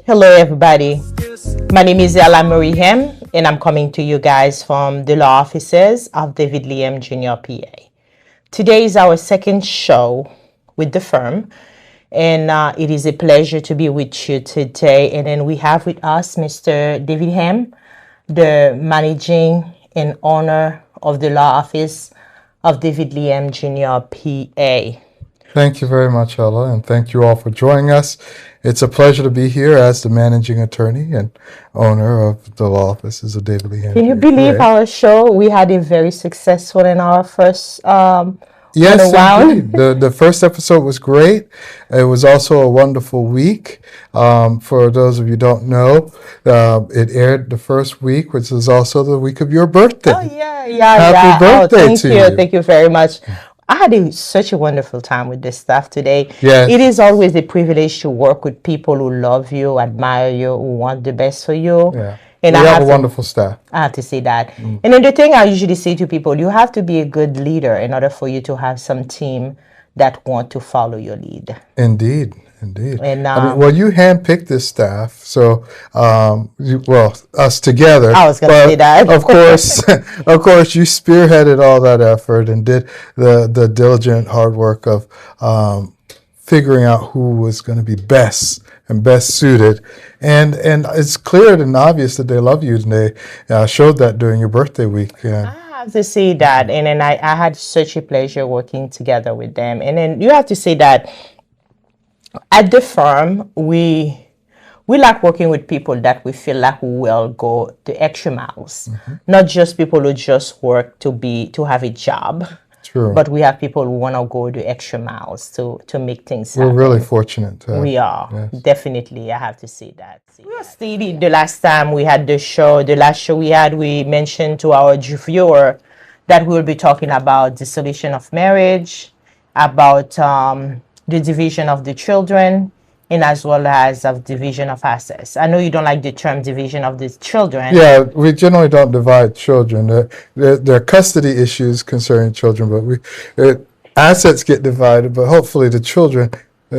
Hello, everybody. My name is Ella Marie Hem, and I'm coming to you guys from the law offices of David Liam Jr. PA. Today is our second show with the firm, and it is a pleasure to be with you today. And then we have with us Mr. David Hem, the managing and owner of the law office of David Liam Jr. PA. Thank you very much, Ella, and thank you all for joining us. It's a pleasure to be here as the managing attorney and owner of the law offices of David Lee Henry. Can you believe our show? We had a very successful in our first Yes, indeed. The first episode was great. It was also a wonderful week. For those of you who don't know, it aired the first week, which is also the week of your birthday. Oh, yeah. Happy birthday to you. Thank you very much. I had such a wonderful time with this staff today. Yes. It is always a privilege to work with people who love you, admire you, who want the best for you. Yeah. And we have a wonderful staff. I have to say that. And then the thing I usually say to people, you have to be a good leader in order for you to have some team that want to follow your lead. Indeed. Indeed. And well, you handpicked this staff, so us together. I was going to say that. of course, you spearheaded all that effort and did the diligent hard work of figuring out who was going to be best suited, and it's clear and obvious that they love you, and they showed that during your birthday week. I have to say that, and then I had such a pleasure working together with them, and then you have to say that. At the firm, we like working with people that we feel like will go the extra miles. Not just people who just work to have a job. True. But we have people who want to go the extra miles to make things happen. We're really fortunate. We are. Yes. Definitely, I have to say that. We stated the last time we had the last show we had, we mentioned to our viewer that we will be talking about dissolution of marriage, about the division of the children, and as well as of division of assets. I know you don't like the term division of the children. Yeah, we generally don't divide children. There are custody issues concerning children, but assets get divided, but hopefully the children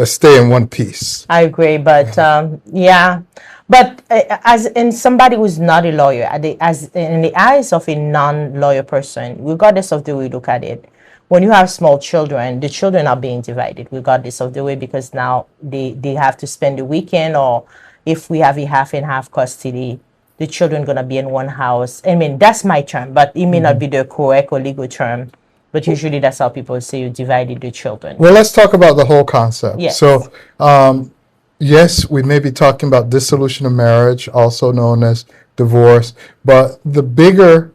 stay in one piece. I agree, but yeah. But as in somebody who's not a lawyer, as in the eyes of a non-lawyer person, regardless of the way you look at it, when you have small children, the children are being divided regardless of the way, because now they have to spend the weekend, or if we have a half and half custody, the children going to be in one house. I mean, that's my term, but it may not be the correct or legal term. But usually that's how people say you divided the children. Well, let's talk about the whole concept. Yes. So, yes, we may be talking about dissolution of marriage, also known as divorce, but the bigger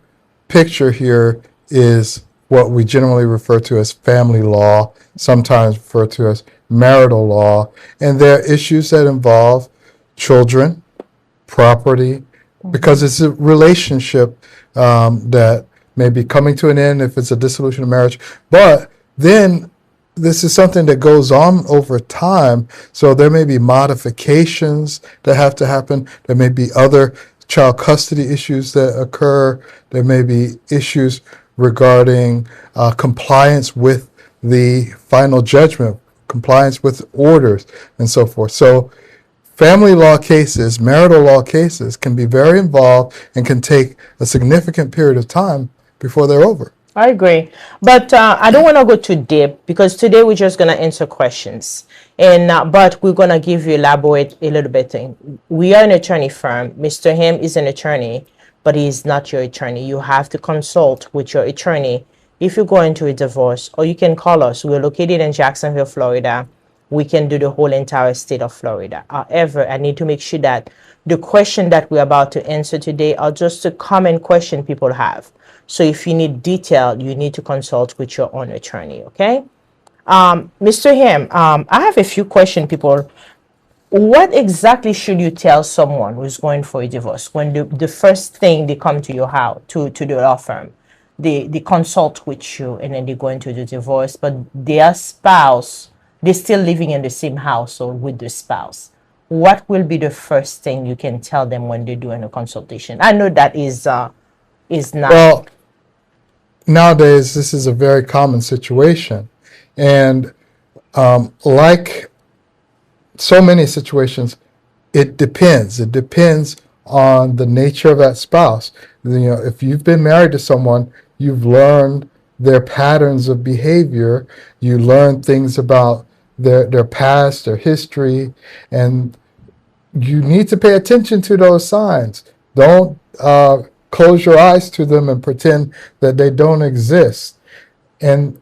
picture here is what we generally refer to as family law, sometimes referred to as marital law. And there are issues that involve children, property, because it's a relationship that may be coming to an end if it's a dissolution of marriage. But then this is something that goes on over time. So there may be modifications that have to happen. There may be other child custody issues that occur. There may be issues regarding compliance with the final judgment, compliance with orders, and so forth. So family law cases, marital law cases can be very involved and can take a significant period of time before they're over. I agree. But I don't want to go too deep, because today we're just going to answer questions. And but we're going to give you elaborate a little bit thing. We are an attorney firm. Mr. Hem is an attorney, but he is not your attorney. You have to consult with your attorney if you go into a divorce, or you can call us. We're located in Jacksonville, Florida. We can do the whole entire state of Florida. However, I need to make sure that the question that we're about to answer today are just a common question people have. So if you need detail, you need to consult with your own attorney, okay? Mr. Hem, I have a few questions, people. What exactly should you tell someone who's going for a divorce when the first thing they come to your house, to the law firm, they consult with you, and then they go into the divorce, but their spouse, they're still living in the same household with the spouse? What will be the first thing you can tell them when they're doing a consultation? I know that is not. Well, nowadays this is a very common situation, and like so many situations, it depends. It depends on the nature of that spouse. If you've been married to someone, you've learned their patterns of behavior. You learn things about their past, their history, and you need to pay attention to those signs. Don't close your eyes to them and pretend that they don't exist. And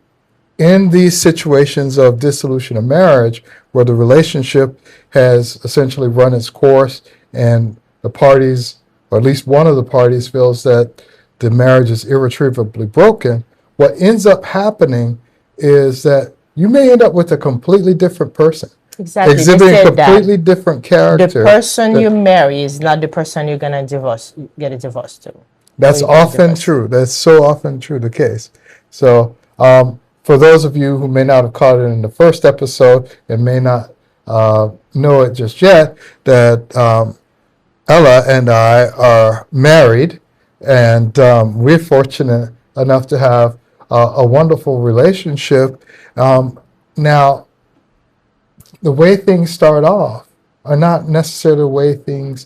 in these situations of dissolution of marriage, where the relationship has essentially run its course and the parties, or at least one of the parties, feels that the marriage is irretrievably broken, what ends up happening is that you may end up with a completely different person. Exactly. Exhibiting a completely different character. The person you marry is not the person you're gonna get a divorce to. That's often true. That's so often true, the case. So for those of you who may not have caught it in the first episode and may not know it just yet, that Ella and I are married, and we're fortunate enough to have a wonderful relationship. Now, the way things start off are not necessarily the way things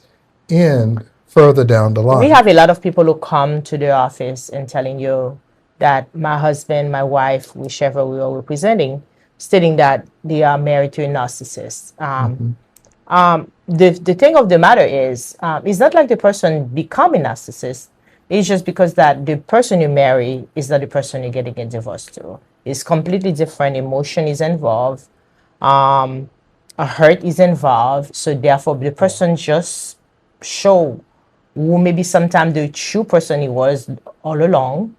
end further down the line. We have a lot of people who come to the office and telling you that my husband, my wife, whichever we are representing, stating that they are married to a narcissist. The thing of the matter is, it's not like the person become a narcissist. It's just because that the person you marry is not the person you're getting a divorce to. It's completely different. Emotion is involved. A hurt is involved. So therefore, the person just show who maybe sometimes the true person he was all along.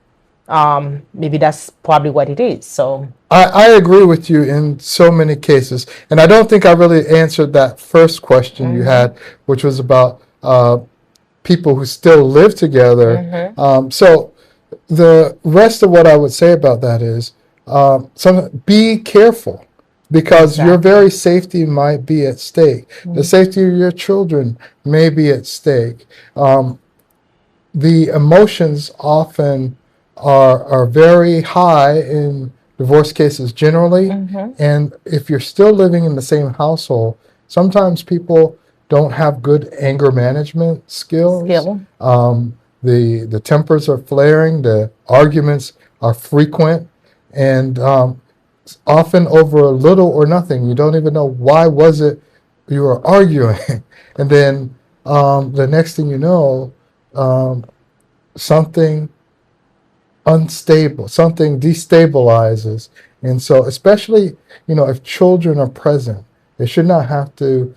Maybe that's probably what it is. So I agree with you in so many cases. And I don't think I really answered that first question you had, which was about people who still live together. So the rest of what I would say about that is be careful, because your very safety might be at stake. The safety of your children may be at stake. The emotions often are very high in divorce cases generally. And if you're still living in the same household, sometimes people don't have good anger management skills. The tempers are flaring, the arguments are frequent, and often over a little or nothing. You don't even know why was it you were arguing. And then the next thing you know, something unstable, something destabilizes. And so especially, if children are present, they should not have to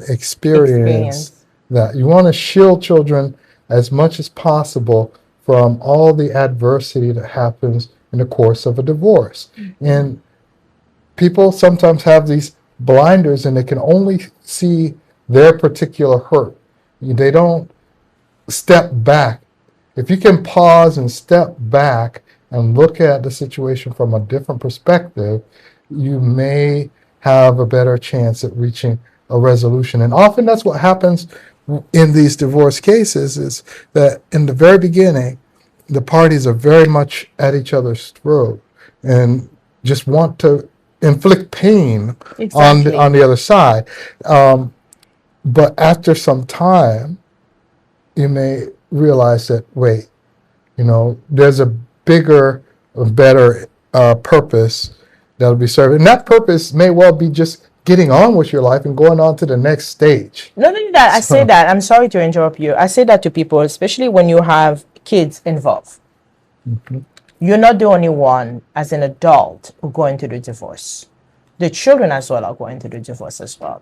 experience that. You want to shield children as much as possible from all the adversity that happens in the course of a divorce. And people sometimes have these blinders and they can only see their particular hurt. They don't step back. If you can pause and step back and look at the situation from a different perspective, you may have a better chance at reaching a resolution. And often that's what happens in these divorce cases, is that in the very beginning, the parties are very much at each other's throat and just want to inflict pain on the other side. But after some time, you may realize that, wait, there's a bigger, better purpose that'll be served. And that purpose may well be just getting on with your life and going on to the next stage. Not only that, I say that, I'm sorry to interrupt you. I say that to people, especially when you have kids involved. You're not the only one as an adult who going to the divorce. The children as well are going to the divorce as well.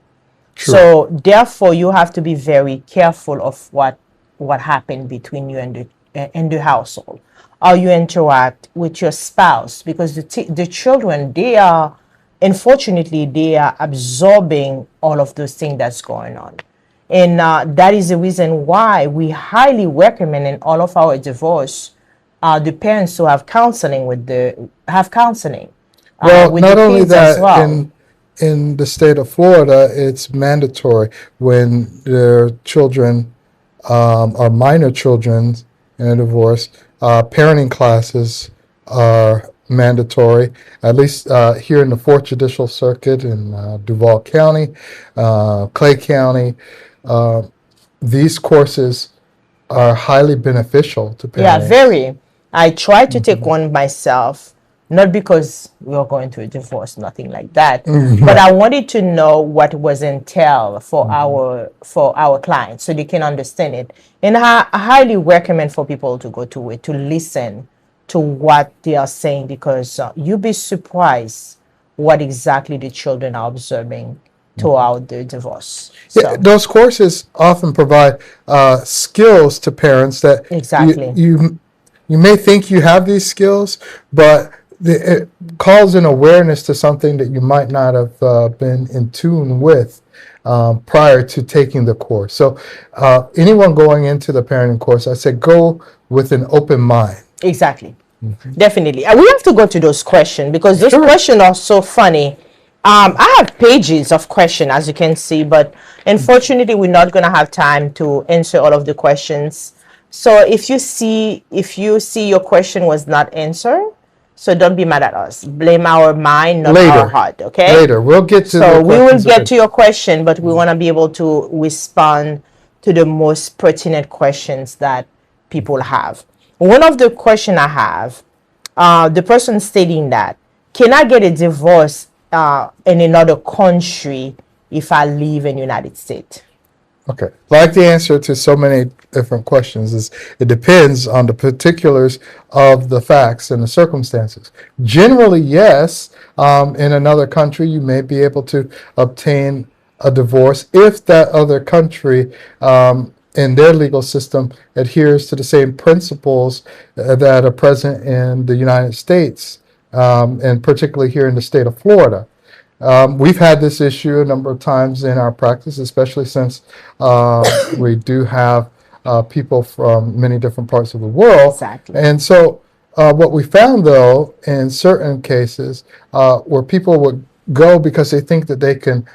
True. So therefore, you have to be very careful of what happened between you and the household, how you interact with your spouse, because the children, unfortunately, they are absorbing all of those things that's going on. And that is the reason why we highly recommend in all of our divorce, the parents to have counseling with not only that, well. In the state of Florida, it's mandatory when their children are minor children in a divorce. Parenting classes are mandatory, at least here in the Fourth Judicial Circuit in Duval County, Clay County. These courses are highly beneficial to Yeah, parents. very. I tried to take one myself, not because we were going through a divorce, nothing like that, but I wanted to know what was entailed for our clients so they can understand it. And I highly recommend for people to go to it to listen to what they are saying, because you'll be surprised what exactly the children are observing throughout the divorce. Yeah, So those courses often provide skills to parents that exactly. you may think you have these skills, but it calls an awareness to something that you might not have been in tune with prior to taking the course. So anyone going into the parenting course, I say go with an open mind. Exactly. Definitely. And we have to go to those questions because those questions are so funny. I have pages of questions, as you can see, but unfortunately, we're not going to have time to answer all of the questions. So if you see your question was not answered, so don't be mad at us. Blame our mind, not our heart. Okay. Later, we'll get to. So we will get to your question, but we want to be able to respond to the most pertinent questions that people have. One of the questions I have, the person stating that, can I get a divorce in another country if I live in the United States? Okay. Like the answer to so many different questions is it depends on the particulars of the facts and the circumstances. Generally, yes, in another country, you may be able to obtain a divorce if that other country in their legal system adheres to the same principles that are present in the United States, and particularly here in the state of Florida. We've had this issue a number of times in our practice, especially since we do have people from many different parts of the world. Exactly. And so what we found, though, in certain cases where people would go because they think that they can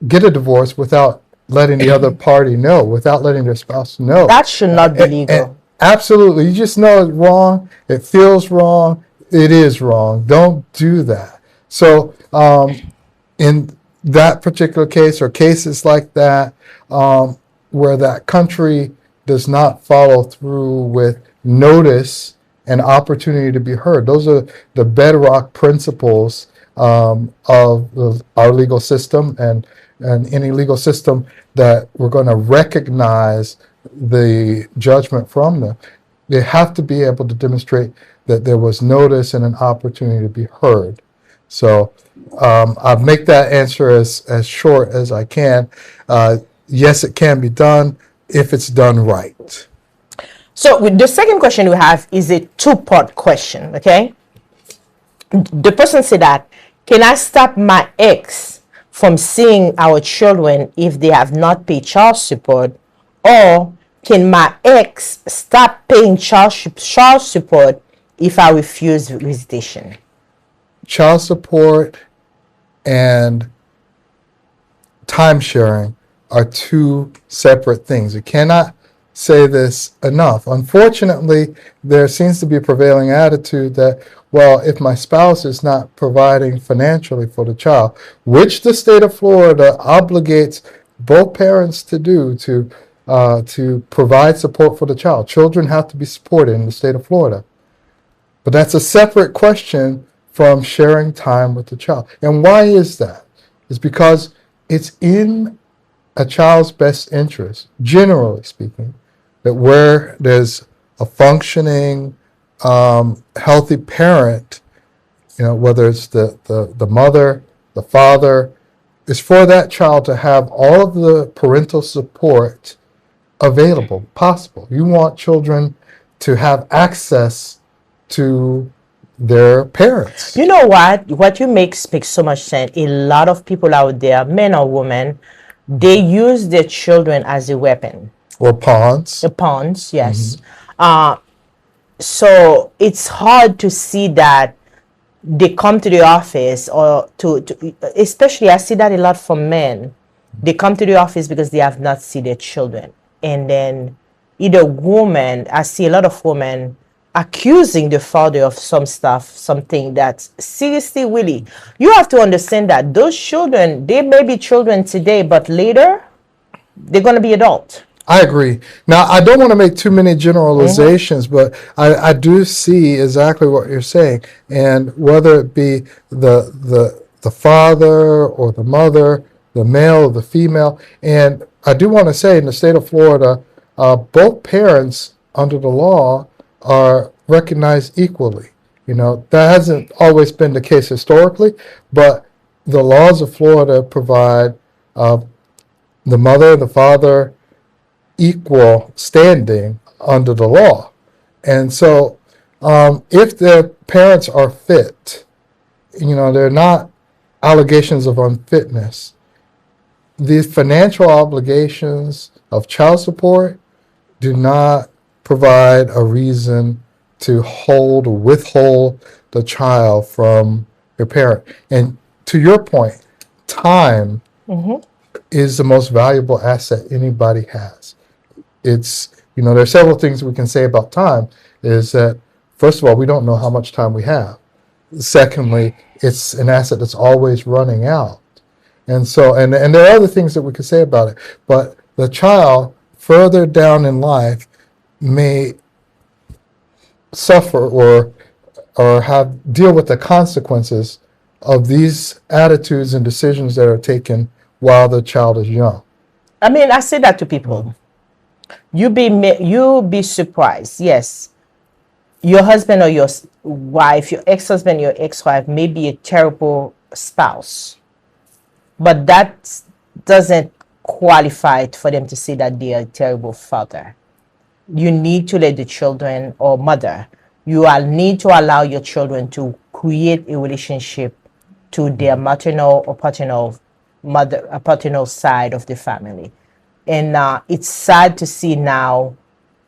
get a divorce without letting the other party know, without letting their spouse know. That should not be legal. Absolutely. You just know it's wrong. It feels wrong. It is wrong. Don't do that. So in that particular case or cases like that, where that country does not follow through with notice and opportunity to be heard, those are the bedrock principles of our legal system and any legal system that we're going to recognize the judgment from them. They have to be able to demonstrate that there was notice and an opportunity to be heard. So I'll make that answer as short as I can. Yes, it can be done if it's done right. So the second question we have is a two-part question, okay? The person said that, can I stop my ex from seeing our children if they have not paid child support? Or can my ex stop paying child support if I refuse visitation? Child support and time sharing are two separate things. You cannot say this enough. Unfortunately, there seems to be a prevailing attitude that, well, if my spouse is not providing financially for the child, which the state of Florida obligates both parents to do, to provide support for the child. Children have to be supported in the state of Florida. But that's a separate question from sharing time with the child. And why is that? It's because it's in a child's best interest, generally speaking, that where there's a functioning, healthy parent, whether it's the mother, the father, is for that child to have all of the parental support available, possible. You want children to have access to their parents. You know what you makes so much sense. A lot of people out there, men or women, they use their children as a weapon or pawns. Pawns, yes. So it's hard to see that they come to the office, or to especially I see that a lot from men. They come to the office because they have not seen their children, and then either women, I see a lot of women accusing the father of some stuff, something that's seriously, really, you have to understand that those children, they may be children today, but later they're going to be adult. I agree. Now, I don't want to make too many generalizations, but I do see exactly what you're saying. And whether it be the father or the mother, the male or the female, and I do want to say in the state of Florida, both parents under the law are recognized equally. That hasn't always been the case historically, but the laws of Florida provide the mother and the father equal standing under the law. And so if the parents are fit, they're not allegations of unfitness. These financial obligations of child support do not provide a reason to hold or withhold the child from your parent. And to your point, time is the most valuable asset anybody has. It's, there are several things we can say about time. Is that, first of all, we don't know how much time we have. Secondly, it's an asset that's always running out. And so, and there are other things that we could say about it. But the child further down in life may suffer or deal with the consequences of these attitudes and decisions that are taken while the child is young. I mean, I say that to people. You be surprised. Yes, your husband or your wife, your ex-husband, your ex-wife may be a terrible spouse, but that doesn't qualify for them to say that they are a terrible father. You need to let the children, or mother, you will need to allow your children to create a relationship to their maternal or paternal side of the family. And it's sad to see now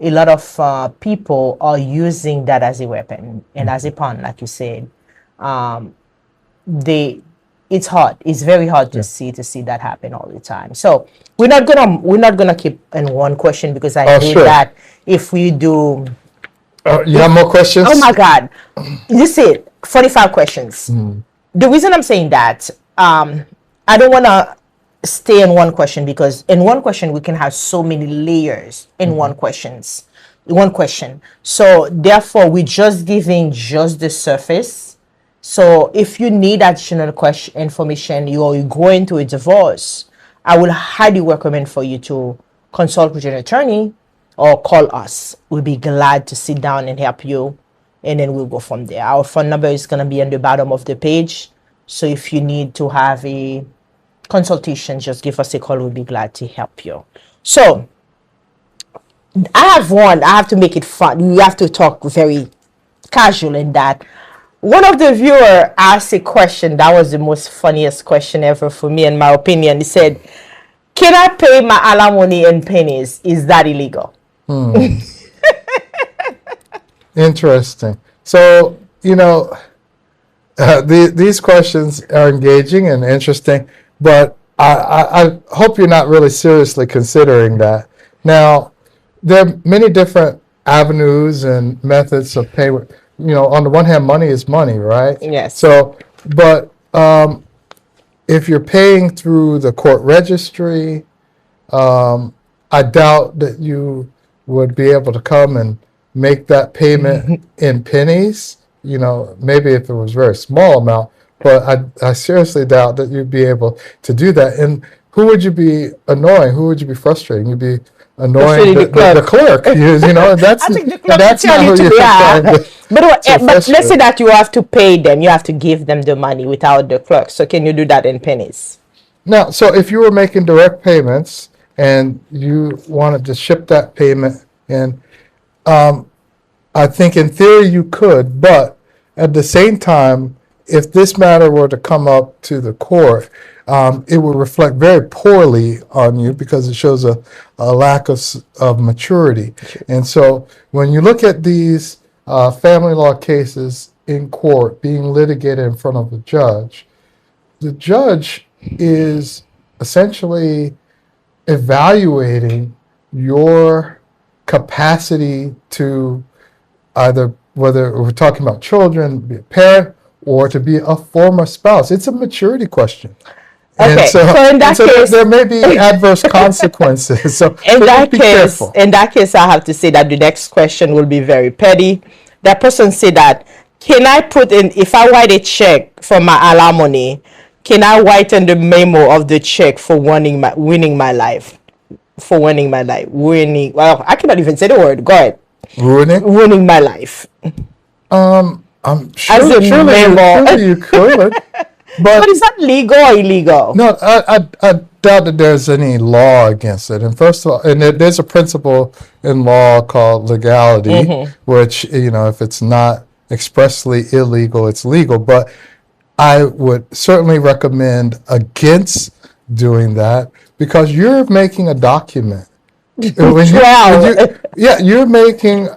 a lot of people are using that as a weapon and as a pawn, like you said. It's hard. It's very hard to see that happen all the time. So we're not gonna keep in one question, because I know that if we do, you have more questions? Oh my God, you said 45 questions. The reason I'm saying that, I don't want to stay in one question, because in one question we can have so many layers in one question. So therefore we're just giving just the surface. So if you need additional information, you're going to a divorce, I will highly recommend for you to consult with an attorney or call us. We'll be glad to sit down and help you, and then we'll go from there. Our phone number is going to be on the bottom of the page. So if you need to have a consultation, just give us a call. We'll be glad to help you. So I have to make it fun. We have to talk very casual in that. One of the viewer asked a question that was the most funniest question ever for me, in my opinion. He said, can I pay my alimony in pennies? Is that illegal? Interesting. So, these questions are engaging and interesting, but I hope you're not really seriously considering that. Now, there are many different avenues and methods of payment. On the one hand, money is money, right? Yes. So, but if you're paying through the court registry, I doubt that you would be able to come and make that payment in pennies. Maybe if it was a very small amount, but I seriously doubt that you'd be able to do that. And who would you be annoying? Who would you be frustrating? You'd be annoying the clerk. That's, I think the clerk that's not who you're trying to. But let's say that you have to pay them. You have to give them the money without the clerk. So can you do that in pennies? Now, so if you were making direct payments and you wanted to ship that payment in, I think in theory you could, but at the same time, if this matter were to come up to the court, it would reflect very poorly on you, because it shows a lack of maturity. And so when you look at these family law cases in court being litigated in front of the judge is essentially evaluating your capacity to either whether we're talking about children, be a parent, or to be a former spouse. It's a maturity question. And Okay, so in that case, there may be adverse consequences. So in that be case, careful. I have to say that the next question will be very petty. That person said that, can I put in, if I write a check for my alimony, can I write in the memo of the check for winning my life? For winning my life. Well, I cannot even say the word. Go ahead. Winning my life. I'm sure, As a memo. surely you could. But is that legal or illegal? No, I doubt that there's any law against it. And first of all, and there's a principle in law called legality, which, if it's not expressly illegal, it's legal. But I would certainly recommend against doing that because you're making a document. You're making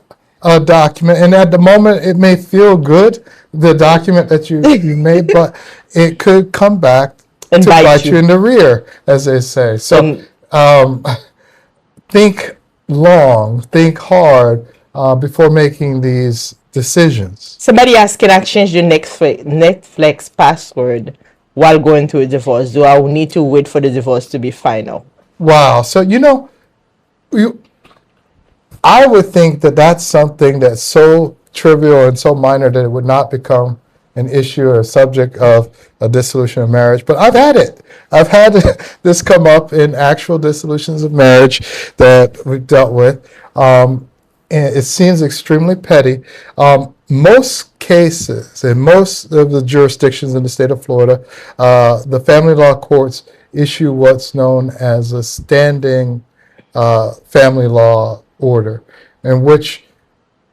a document, and at the moment it may feel good, the document that you made, but it could come back and to bite you in the rear, as they say. So think long, think hard before making these decisions. Somebody asked, can I change the Netflix password while going through a divorce? Do I need to wait for the divorce to be final? Wow. So, I would think that that's something that's so trivial and so minor that it would not become an issue or a subject of a dissolution of marriage. But I've had it. I've had this come up in actual dissolutions of marriage that we've dealt with. And it seems extremely petty. Most cases, in most of the jurisdictions in the state of Florida, the family law courts issue what's known as a standing family law order, in which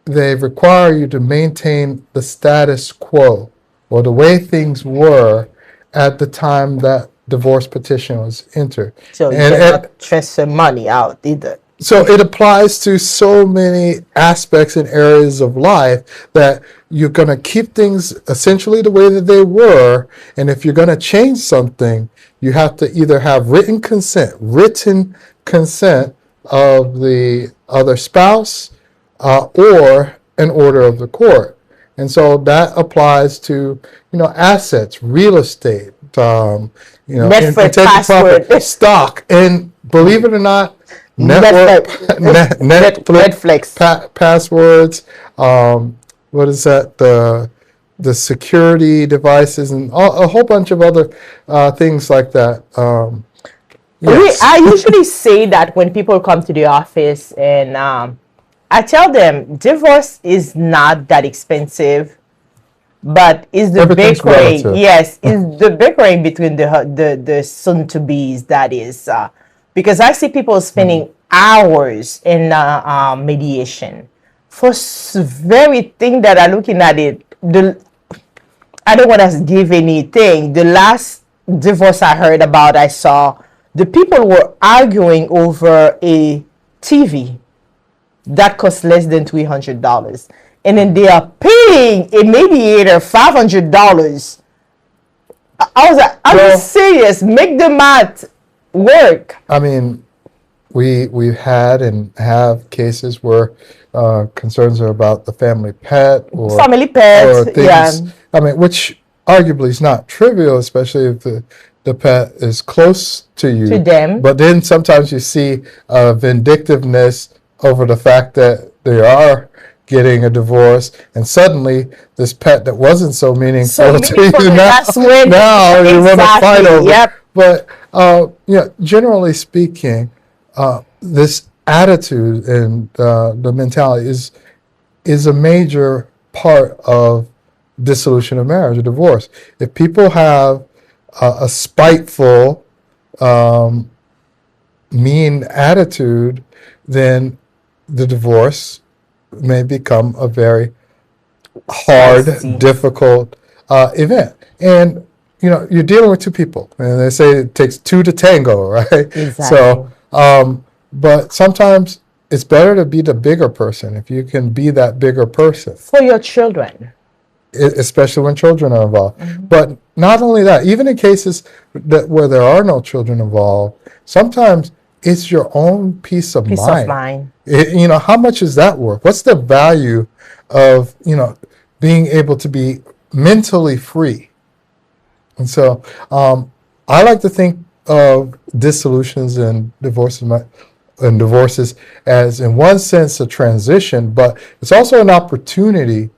they require you to maintain the status quo, or the way things were at the time that divorce petition was entered. So you cannot transfer money out either. So it applies to so many aspects and areas of life that you're going to keep things essentially the way that they were. And if you're going to change something, you have to either have written consent of the other spouse or an order of the court. And so that applies to, assets, real estate, Netflix property, stock, and believe it or not, Netflix passwords. What is that? The security devices and a whole bunch of other things like that. Yes. I usually say that when people come to the office, and I tell them divorce is not that expensive, but is the bickering. Yes, is the bickering between the soon-to-be's, that is. Because I see people spending hours in mediation for very thing that are looking at it. I don't want to give anything. The last divorce I heard about, I saw the people were arguing over a TV that costs less than $300, and then they are paying a mediator $500. I was like, I'm serious. Make the math work. I mean, we've had and have cases where concerns are about the family pet or things. Yeah. I mean, which arguably is not trivial, especially if the pet is close to you. To them. But then sometimes you see vindictiveness over the fact that they are getting a divorce, and suddenly this pet that wasn't so meaningful to you now you want to fight over. Yep. But generally speaking, this attitude and the mentality is a major part of dissolution of marriage, a divorce. If people have a spiteful, mean attitude, then the divorce may become a very hard, difficult event. And you're dealing with two people, and they say it takes two to tango, right? Exactly. So, but sometimes it's better to be the bigger person if you can be that bigger person. For your children. Especially when children are involved. But not only that, even in cases where there are no children involved, sometimes it's your own peace of Peace mind. of mind. How much is that worth? What's the value of, being able to be mentally free? And so I like to think of dissolutions and divorces as, in one sense, a transition, but it's also an opportunity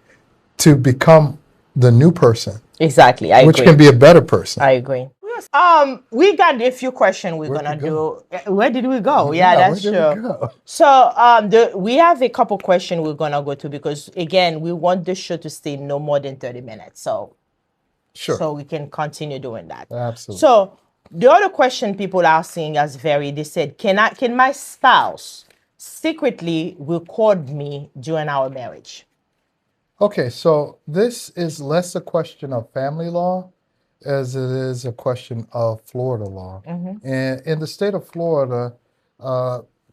to become the new person. Exactly. I which agree. can be a better person. I agree. We got a few questions we're gonna do. Where did we go? Yeah, that's true. So we have a couple questions we're gonna go to, because again, we want the show to stay no more than 30 minutes. So we can continue doing that. Absolutely. So the other question people are asking us they said, can my spouse secretly record me during our marriage? Okay, so this is less a question of family law as it is a question of Florida law. And in the state of Florida,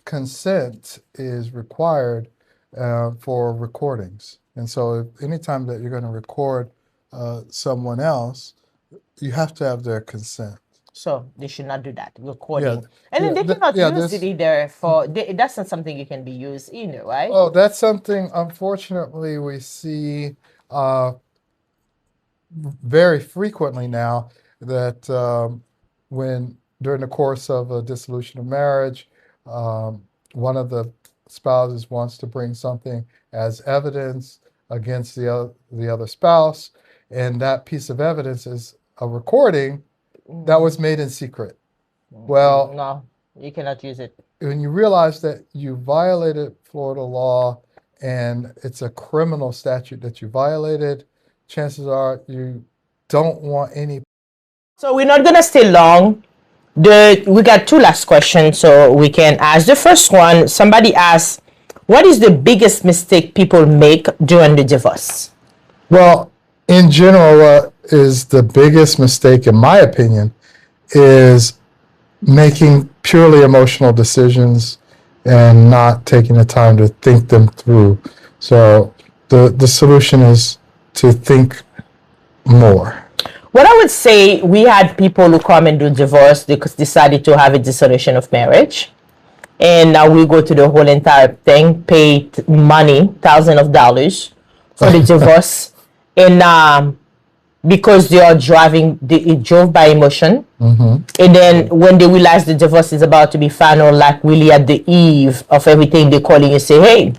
consent is required for recordings. And so anytime that you're going to record someone else, you have to have their consent. So they should not do that, recording. And then they cannot use it either that's not something you can be used either, right? Oh, that's something, unfortunately, we see very frequently now, that when during the course of a dissolution of marriage, one of the spouses wants to bring something as evidence against the other spouse, and that piece of evidence is a recording that was made in secret. Well, no, you cannot use it. When you realize that you violated Florida law and it's a criminal statute that you violated, chances are you don't want any. So we're not gonna stay long. We got two last questions, so we can ask. The first one, somebody asked, what is the biggest mistake people make during the divorce? Well, in general, what is the biggest mistake, in my opinion, is making purely emotional decisions and not taking the time to think them through. So the solution is to think more. What I would say, we had people who come and do divorce because decided to have a dissolution of marriage. And now we go to the whole entire thing, pay money, thousands of dollars for the divorce. And because they drove by emotion. And then when they realize the divorce is about to be final, like really at the eve of everything, they call you and say, hey,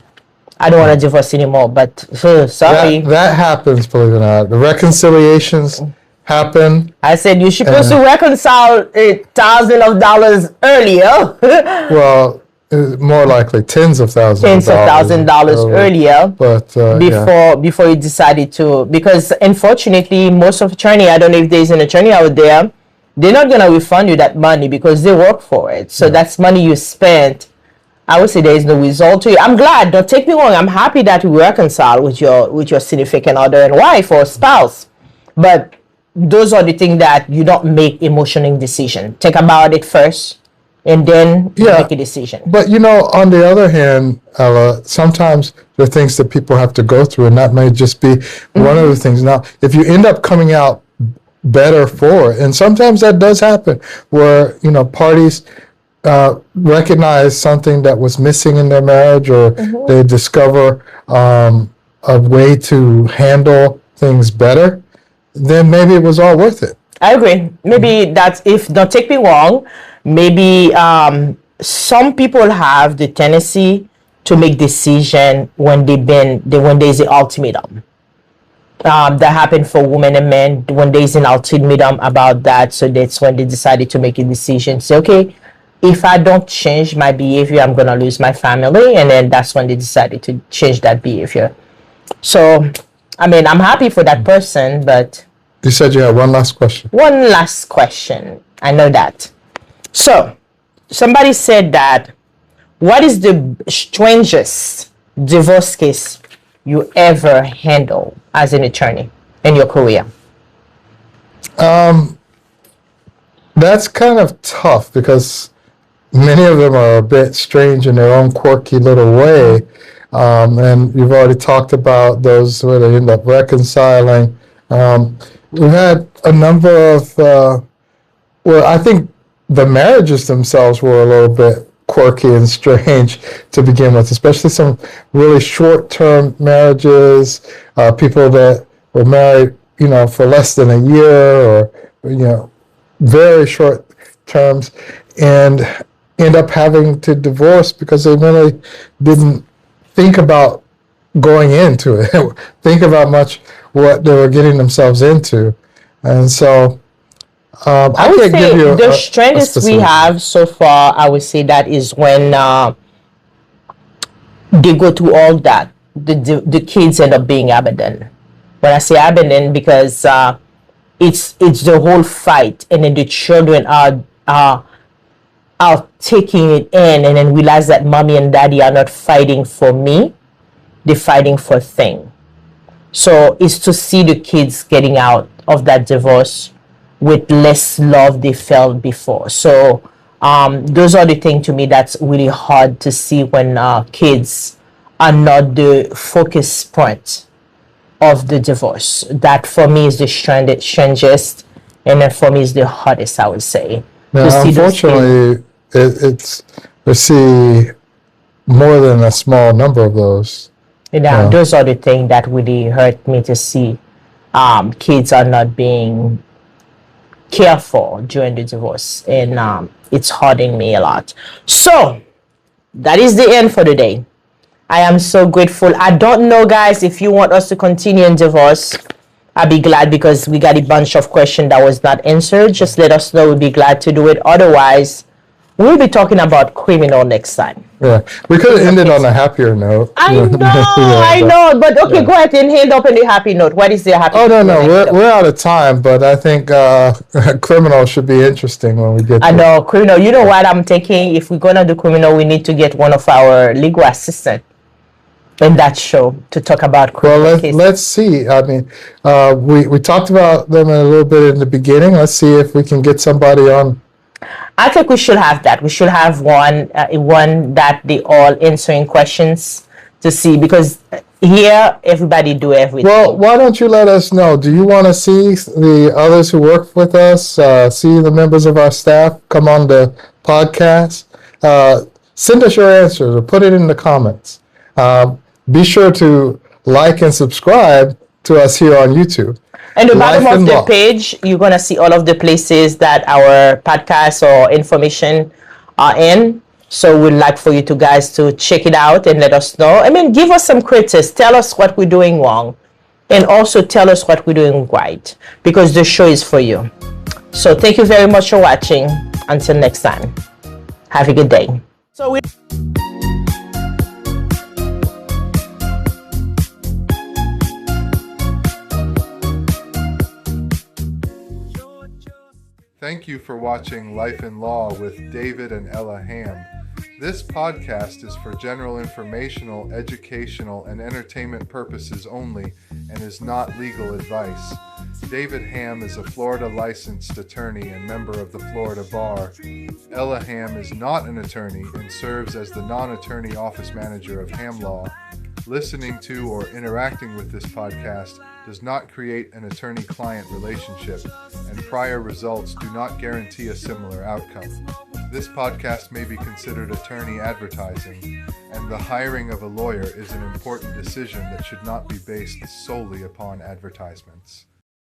I don't want to divorce anymore, but sorry. That happens, believe it or not. The reconciliations happen. I said, you're supposed to reconcile thousands of dollars earlier. Well, more likely tens of thousands of dollars earlier, but before you decided to, because unfortunately most of attorney, I don't know if there's an attorney out there, they're not going to refund you that money because they work for it. So that's money you spent. I would say there is no result to it. I'm glad, don't take me wrong, I'm happy that we reconcile with your significant other and wife or spouse, but those are the things that you don't make emotional decision. Think about it first and then make a decision. But on the other hand, Ella, sometimes there are things that people have to go through, and that may just be one of the things. Now, if you end up coming out better for it, and sometimes that does happen, where parties recognize something that was missing in their marriage, or they discover a way to handle things better, then maybe it was all worth it. I agree. Maybe that's, if don't take me wrong, maybe some people have the tendency to make decision when there's an ultimatum. That happened for women and men when there's an ultimatum about that. So that's when they decided to make a decision. Say, okay, if I don't change my behavior, I'm gonna lose my family, and then that's when they decided to change that behavior. So, I mean, I'm happy for that person, but. You said you had one last question. One last question. I know that. So, somebody said that, what is the strangest divorce case you ever handle as an attorney in your career? That's kind of tough because many of them are a bit strange in their own quirky little way. And you've already talked about those where they end up reconciling. We've had a number of, I think the marriages themselves were a little bit quirky and strange to begin with, especially some really short-term marriages, people that were married, for less than a year or, very short terms, and end up having to divorce because they really didn't think about going into it, think about much what they were getting themselves into. And so I would can't give say you the a strangest we specific. have so far, I would say that is when they go through all that, the kids end up being abandoned. When I say abandoned, because it's the whole fight, and then the children are taking it in, and then realize that mommy and daddy are not fighting for me, they're fighting for thing. So it's to see the kids getting out of that divorce with less love they felt before. So those are the things to me that's really hard to see when kids are not the focus point of the divorce. That for me is the strangest, and then for me is the hardest, I would say. To Now, see those kids. unfortunately, it's we see more than a small number of those. Yeah, those are the things that really hurt me to see. Kids are not being careful during the divorce, and it's hurting me a lot. So that is the end for the day. I am so grateful. I don't know, guys, if you want us to continue in divorce. I'll be glad, because we got a bunch of questions that was not answered. Just let us know. We'll be glad to do it. Otherwise, we'll be talking about criminal next time. Yeah, we could have ended on a happier note. I know, but okay, go ahead and hand up on the happy note. What is the happy Oh, note? no, we're out of time, but I think criminal should be interesting when we get I to it. know, criminal. You know what I'm thinking? If we're gonna do criminal, we need to get one of our legal assistants in that show to talk about criminal Well, cases. let's see. I mean, we talked about them a little bit in the beginning. Let's see if we can get somebody on. I think we should have that. We should have one that they all answering questions to see, because here everybody do everything. Well, why don't you let us know? Do you want to see the others who work with us, see the members of our staff come on the podcast? Send us your answers or put it in the comments. Be sure to like and subscribe to us here on YouTube. And the bottom Life of and the Law. page, you're gonna see all of the places that our podcast or information are in. So we'd like for you guys to check it out and let us know. I mean, give us some critics. Tell us what we're doing wrong, and also tell us what we're doing right, because the show is for you. So thank you very much for watching. Until next time, have a good day. So we. Thank you for watching Life in Law with David and Ella Ham. This podcast is for general informational, educational, and entertainment purposes only and is not legal advice. David Ham is a Florida licensed attorney and member of the Florida Bar. Ella Ham is not an attorney and serves as the non-attorney office manager of Ham Law. Listening to or interacting with this podcast does not create an attorney-client relationship, and prior results do not guarantee a similar outcome. This podcast may be considered attorney advertising, and the hiring of a lawyer is an important decision that should not be based solely upon advertisements.